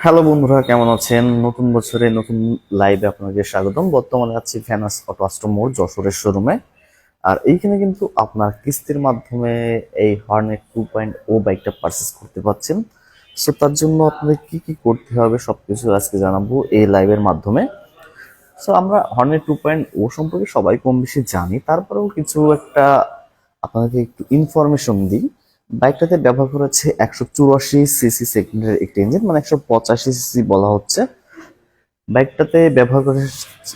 Hello বন্ধুরা, কেমন আছেন? নতুন বছরে নতুন লাইভে আপনাদের স্বাগতম। বর্তমানে আছি ফ্যানাস অটো আস্ট্রো মোড় যশোরের শোরুমে। আর এইখানে কিন্তু আপনার কিস্তির মাধ্যমে এই হর্নেট 2.0 বাইকটা পারচেস করতে পারছেন। সো তার জন্য আপনাদের কি কি করতে হবে সবকিছু আজকে জানাবো এই লাইভের মাধ্যমে। সো আমরা হর্নেট 2.0 সম্পর্কে সবাই কম বেশি জানি, তারপরেও কিছু একটা আপনাদেরকে একটু ইনফরমেশন দিই। বাইকটাতে ব্যবহার করেছে 184 সিসি সেগমেন্টের একটি ইঞ্জিন, মানে 185 সিসি বলা হচ্ছে। বাইকটাতে ব্যবহার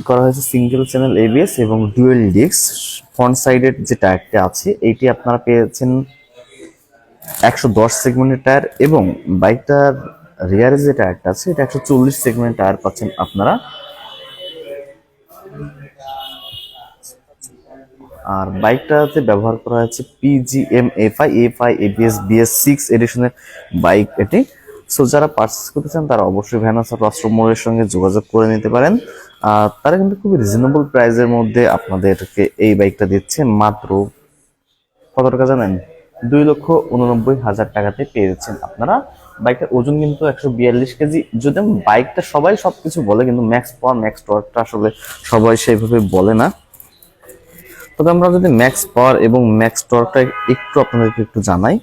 করা হয়েছে সিঙ্গেল চ্যানেল এবিএস এবং ডুয়েল ডিস্ক। ফ্রন্ট সাইডের যে টায়ারটা আছে এইটি আপনারা পেয়েছেন 110 সেগমেন্টের টায়ার, এবং বাইকটার রিয়ারে যে টায়ারটা আছে এটা 140 সেগমেন্টের টায়ার পাচ্ছেন আপনারা। আর বাইকটাতে ব্যবহার করা হয়েছে পিজিএম এফআই এবিএস BS6 এডিশনের বাইক এটি। সো যারা পারচেস করতে চান তারা অবশ্যই ভ্যানাস রাষ্ট্র মোড়ের সঙ্গে যোগাযোগ করে নিতে পারেন। তারা কিন্তু খুবই রিজনেবল প্রাইসের মধ্যে আপনাদেরকে এই বাইকটা দিচ্ছে মাত্র কত টাকা জানেন? 2,89,000 টাকাতে পেয়ে যাচ্ছেন আপনারা। বাইকটার ওজন কিন্তু 142 কেজি। যদি বাইকটা সবাই সবকিছু বলে, কিন্তু ম্যাক্স পাওয়ার ম্যাক্স টর্কটা আসলে সবাই সেইভাবে বলে না। তবে আমরা যদি ম্যাক্স পাওয়ার এবং ম্যাক্স টর্কটা একটু আপনাদেরকে একটু জানাই।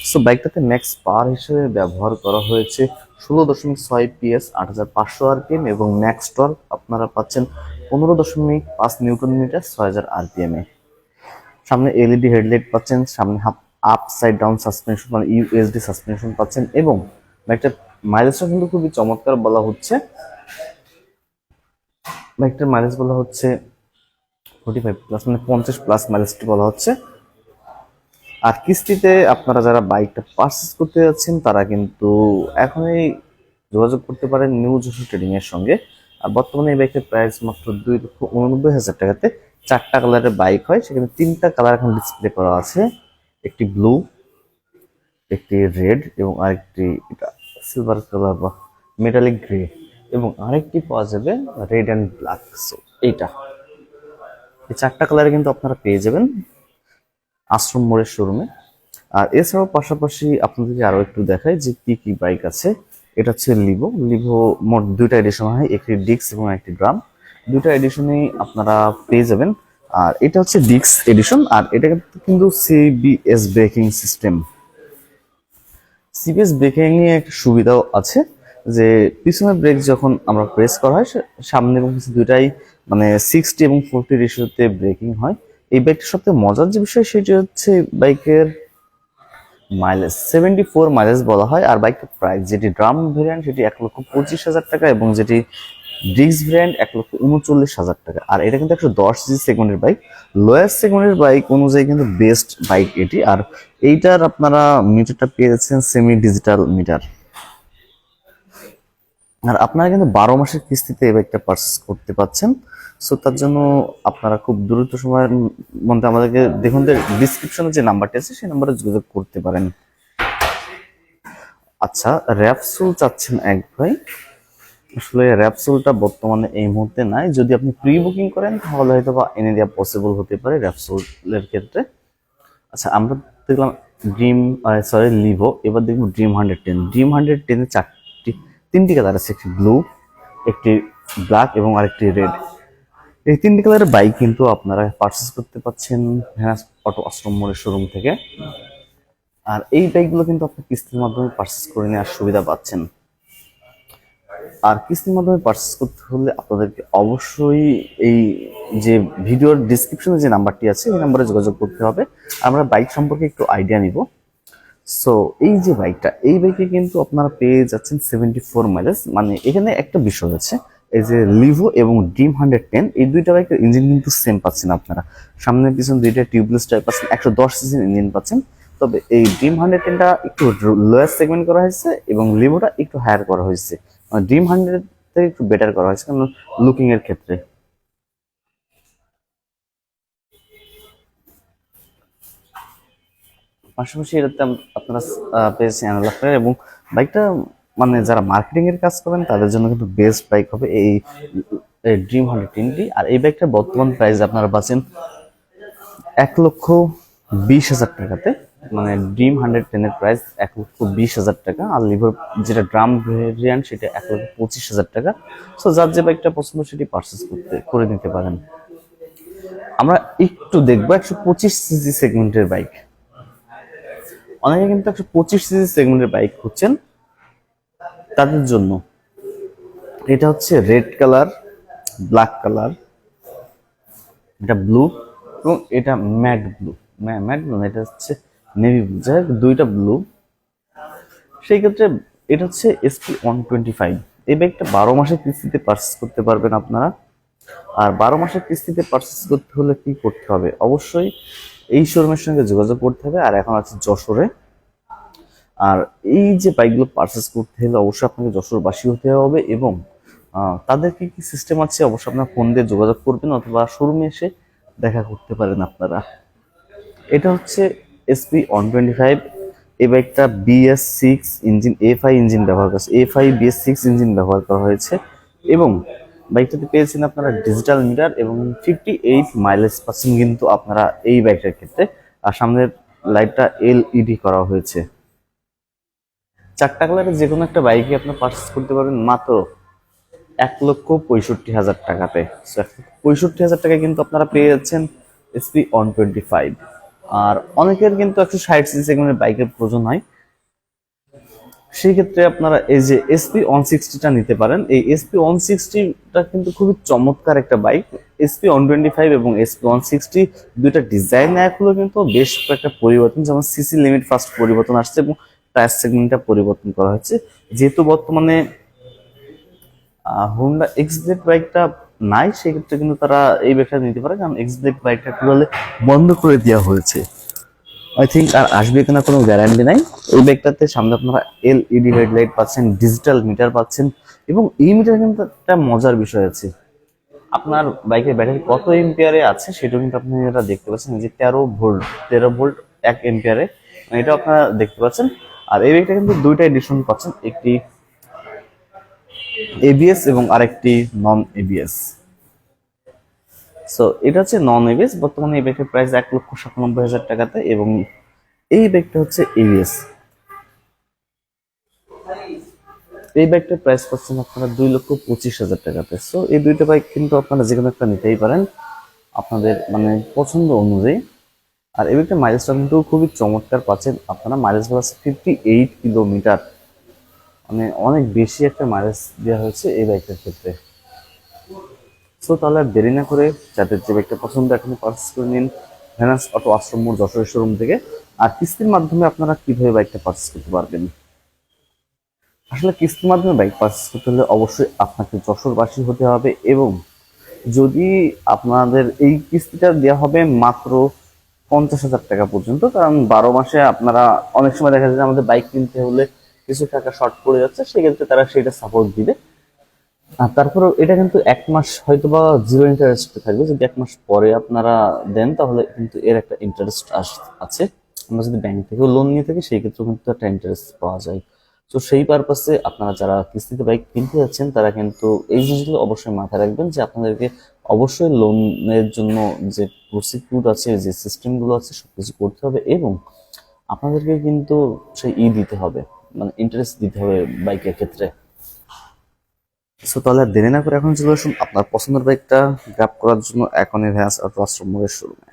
সো বাইকটাতে ম্যাক্স পাওয়ার হিসেবে ব্যবহার করা হয়েছে 16.6 PS, 8,500 RPM, এবং ম্যাক্স টর্ক আপনারা পাচ্ছেন 15.5 নিউটন মিটার, 6,000 RPM এ। সামনে এলইডি হেডলাইট পাচ্ছেন, সামনে আপসাইড ডাউন সাসপেনশন মানে ইউএসডি সাসপেনশন পাচ্ছেন, এবং বাইকটার মাইলেজটা কিন্তু খুবই চমৎকার বলা হচ্ছে। বাইকটার মাইলেজ বলা হচ্ছে 45+, মানে 50+ মাইলেজটি বলা হচ্ছে। আর কিস্তিতে আপনারা যারা বাইকটা পারচেস করতে যাচ্ছেন তারা কিন্তু এখনই যোগাযোগ করতে পারেন নিউ যশোর ট্রেডিং এর সঙ্গে। আর বর্তমানে এই বাইকের প্রাইস মাত্র 2,89,000 টাকাতে। 4টা কালারের বাইক হয়, সেখানে 3টা কালার এখন ডিসপ্লে করা আছে। একটি ব্লু, একটি রেড, এবং আরেকটি এটা সিলভার কালার বা মেটালিক গ্রে, এবং আরেকটি পাওয়া যাবে রেড অ্যান্ড ব্ল্যাক। সো এইটা এই 4টা কালারে কিন্তু আপনারা পেয়ে যাবেন আশ্রম মোড়ের শোরুমে। আর এছাড়াও পাশাপাশি আপনাদেরকে আরো একটু দেখাই যে কি কি বাইক আছে। এটা হচ্ছে লিভো। লিভো মোট 2টা এডিশন হয়, একটি ডিক্স এবং একটি ড্রাম। 2টা এডিশনেই আপনারা পেয়ে যাবেন। আর এটা হচ্ছে ডিক্স এডিশন, আর এটা কিন্তু CBS braking system. CBS braking এ একটা সুবিধাও আছে যে পিছনের ব্রেক যখন আমরা প্রেস করা হয়, সামনে এবং পিছনে দুইটাই মানে 60 এবং 40 রেশিওতে ব্রেকিং হয়। এই বাইকটার সবথেকে মজার যে বিষয় সেটি হচ্ছে বাইকের মাইলেজ 74 মাইলেজ বলা হয়। আর বাইকটার প্রাইস, যেটি ড্রাম ভেরিয়েন্ট সেটি 1,25,000 টাকা, এবং যেটি ডিস্ক ভেরিয়েন্ট 1,39,000 টাকা। আর এটা কিন্তু 110 সেগমেন্টের বাইক, লোয়েস্ট সেগমেন্টের বাইক অনুযায়ী কিন্তু বেস্ট বাইক এটি। আর এইটার আপনারা মিটারটা পেয়ে যাচ্ছেন সেমি ডিজিটাল মিটার। আর আপনারা কিন্তু 12 মাসের কিস্তিতে এই বাইকটা পারচেস করতে পারছেন। সো তার জন্য আপনারা খুব দ্রুত সময়ের মধ্যে আমাদেরকে দেখুন ডিসক্রিপশনে যে নাম্বারটি আছে সেই নাম্বারে যোগাযোগ করতে পারেন। আচ্ছা, র্যাপসোল চাচ্ছেন এক ভাই। আসলে র্যাপসোলটা বর্তমানে এই মুহূর্তে নাই। যদি আপনি প্রি বুকিং করেন তাহলে হয়তো বা এনে দেওয়া পসিবল হতে পারে র্যাপসোলের ক্ষেত্রে। আচ্ছা, আমরা দেখলাম লিভো। এবার দেখবো ড্রিম 110 তিনটি কালার আছে, একটি ব্লু, একটি ব্ল্যাক, এবং আরেকটি রেড। এই 3টি কালারের বাইক কিন্তু আপনারা পারচেস করতে পাচ্ছেন ভ্যানাস অটো আশ্রম মোড়ের শোরুম থেকে। আর এই বাইকগুলো কিন্তু আপনি কিস্তির মাধ্যমে পারচেস করে নেওয়ার সুবিধা পাচ্ছেন। আর কিস্তির মাধ্যমে পারচেস করতে হলে আপনাদেরকে অবশ্যই এই যে ভিডিওর ডিসক্রিপশনে যে নাম্বারটি আছে এই নাম্বারে যোগাযোগ করতে হবে। আমরা বাইক সম্পর্কে একটু আইডিয়া নিব। সো এই যে বাইকটা, এই বাইকে কিন্তু আপনারা পেয়ে যাচ্ছেন 74 মাইলেজ। মানে এখানে একটা বিষয় আছে, এই যে লিভো এবং ড্রিম 110 এই দুইটা বাইকের ইঞ্জিন কিন্তু সেম পাচ্ছেন আপনারা। সামনে পিছনে দুইটা টিউবলেস টাইপ পাচ্ছেন, 110 সিসির ইঞ্জিন পাচ্ছেন। তবে এই ড্রিম 110টা একটু লোয়ার সেগমেন্ট করা হয়েছে এবং লিভোটা একটু হায়ার করা হয়েছে। ড্রিম 100 থেকে একটু বেটার করা হয়েছে কারণ লুকিং এর ক্ষেত্রে। পাশাপাশি এটাতে আপনারা পেয়েছেন অ্যানালগ প্লেয়ার, এবং বাইকটা মানে যারা মার্কেটিং এর কাজ করেন তাদের জন্য কিন্তু বেস্ট বাইক হবে এই ড্রিম 110টি। আর এই বাইকটার বর্তমান প্রাইস আপনারা পাচ্ছেন 1,20,000 টাকাতে। মানে ড্রিম 110 এর প্রাইস 1,20,000 টাকা, আর লিভার যেটা ড্রাম ভেরিয়েন্ট সেটা 1,25,000 টাকা। সো যার যে বাইকটা পছন্দ সেটি পারচেস করে নিতে পারেন। আমরা একটু দেখবো 125 সিসি সেগমেন্টের বাইক। অনেকে কিন্তু 125 সিসি সেগমেন্টের বাইক খুঁজছেন, তাদের জন্য এটা হচ্ছে রেড কালার, ব্ল্যাক কালার, এটা ব্লু এবং এটা ম্যাট ব্লু, ম্যাট ব্লু, এটা হচ্ছে নেভি ব্লু, যাই হোক দুইটা ব্লু। সেই ক্ষেত্রে এটা হচ্ছে SP125। এই বাইকটা 12 মাসের কিস্তিতে পারচেস করতে পারবেন আপনারা। আর 12 মাসের কিস্তিতে পারচেস করতে হলে কি করতে হবে, অবশ্যই এই শোরুমের সঙ্গে যোগাযোগ করতে হবে। আর এখন আছে যশোরে। আর এই যে বাইকগুলো পারচেস করতে হলে অবশ্যই আপনাকে যশোরবাসী হতে হবে, এবং তাদের কি কি সিস্টেম আছে অবশ্যই আপনার ফোন দিয়ে যোগাযোগ করবেন অথবা শোরুমে এসে দেখা করতে পারেন আপনারা। এটা হচ্ছে SP125। এই বাইকটা BS6 ইঞ্জিন, A5 ইঞ্জিন ব্যবহার করেছে, A5 BS6 ইঞ্জিন ব্যবহার করা হয়েছে। এবং বাইকটাতে পেয়েছেন আপনারা ডিজিটাল মিটার এবং 58 মাইলেজ পাচ্ছেন কিন্তু আপনারা এই বাইকটার ক্ষেত্রে। আর সামনের লাইটটা LED করা হয়েছে। 4টা কালারের যে কোনো একটা বাইকে আপনি পারচেস করতে পারবেন মাত্র 1,65,000 টাকাতে। 1,65,000 টাকায় কিন্তু আপনারা পেয়ে যাচ্ছেন SP125। আর অনেকের কিন্তু 160 সিসি সেগমেন্টের বাইকের প্রয়োজন হয়, সেই ক্ষেত্রে আপনারা এই যে SP160টা নিতে পারেন। এই SP160টা কিন্তু খুবই চমৎকার একটা বাইক। SP125 এবং SP160 দুইটা ডিজাইন এক হলো, কিন্তু বেশ কয়েকটা পরিবর্তন, যেমন সিসি লিমিট ফার্স্ট পরিবর্তন আসছে এবং টায়ার সেগমেন্টটা পরিবর্তন করা হয়েছে। যেহেতু বর্তমানে হোন্ডা এক্সব্লেড বাইকটা নাই, সেক্ষেত্রে কিন্তু তারা এই বাইকটা নিতে পারে, কারণ এক্সব্লেড বাইকটা টোটালি বন্ধ করে দেওয়া হয়েছে। আই থিঙ্ক আর আসবে কিনা কোনো গ্যারান্টি নাই। এই বাইকটাতে সামনে আপনারা LED হেডলাইট পাচ্ছেন, ডিজিটাল মিটার পাচ্ছেন, এবং এই মিটার কিন্তু একটা মজার বিষয় আছে। আপনার বাইকের ব্যাটারি কত এম্পিয়ারে আছে সেটাও কিন্তু আপনি এটা দেখতে পাচ্ছেন, যে 13 ভোল্ট 1 এম্পিয়ারে, এটা আপনারা দেখতে পাচ্ছেন। আর এই বাইকটা কিন্তু দুইটা এডিশন পাচ্ছেন, একটি ABS এবং আরেকটি নন ABS। সো এটা হচ্ছে নন ABS। বর্তমানে এই বাইকের প্রাইস 1,97,000 টাকাতে, এবং এই বাইকটা হচ্ছে ABS। এই বাইকটার প্রাইস পাচ্ছেন আপনারা 2,25,000 টাকাতে। সো এই দুইটা বাইক কিন্তু আপনারা যে কোনো একটা নিতেই পারেন আপনাদের মানে পছন্দ অনুযায়ী। আর এই বাইকটার মাইলেজটা কিন্তু খুবই চমৎকার পাচ্ছেন আপনারা। মাইলেজ আছে 58 কিলোমিটার, মানে অনেক বেশি একটা মাইলেজ দেওয়া হয়েছে এই বাইকটার ক্ষেত্রে। সো তাহলে আর দেরি না করে যাদের যে বাইকটা পছন্দ এখন পারচেস করে নিন ভেনাস অটো আশ্রম মোড় যশোর শোরুম থেকে। আর কিস্তির মাধ্যমে আপনারা কিভাবে বাইকটা পারচেস করতে পারবেন, আসলে কিস্তির মাধ্যমে বাইক পারচেস করতে হলে অবশ্যই আপনাকে যশোরবাসী হতে হবে, এবং যদি আপনাদের এই কিস্তিটা দেওয়া হবে মাত্র 50,000 টাকা পর্যন্ত, কারণ 12 মাসে আপনারা অনেক সময় দেখা যায় যে আমাদের বাইক কিনতে হলে কিছু টাকা শর্ট পড়ে যাচ্ছে, সেক্ষেত্রে তারা সেটা সাপোর্ট দিবে। আর তারপরে এটা কিন্তু 1 মাস হয়তো বা জিরো ইন্টারেস্ট থাকবে, যদি 1 মাস পরে আপনারা দেন তাহলে কিন্তু এর একটা ইন্টারেস্ট আছে। আমরা যদি ব্যাংক থেকেও লোন নিয়ে থাকি সেই ক্ষেত্রেও কিন্তু একটা ইন্টারেস্ট পাওয়া যায়। তো সেই পারপাসে আপনারা যারা কিস্তিতে বাইক কিনতে যাচ্ছেন তারা কিন্তু এই জিনিসগুলো অবশ্যই মাথায় রাখবেন, যে আপনাদেরকে অবশ্যই লোনের জন্য যে প্রসিকিউট আছে, যে সিস্টেমগুলো আছে সবকিছু করতে হবে, এবং আপনাদেরকে কিন্তু সেই দিতে হবে, মানে ইন্টারেস্ট দিতে হবে বাইকের ক্ষেত্রে। সো তাহলে আর দেরি না করে এখন চলে আসুন আপনার পছন্দের বাইকটা গ্র্যাব করার জন্য এখনই ভ্যান্স অটো আশ্রম মোড়ের শোরুমে।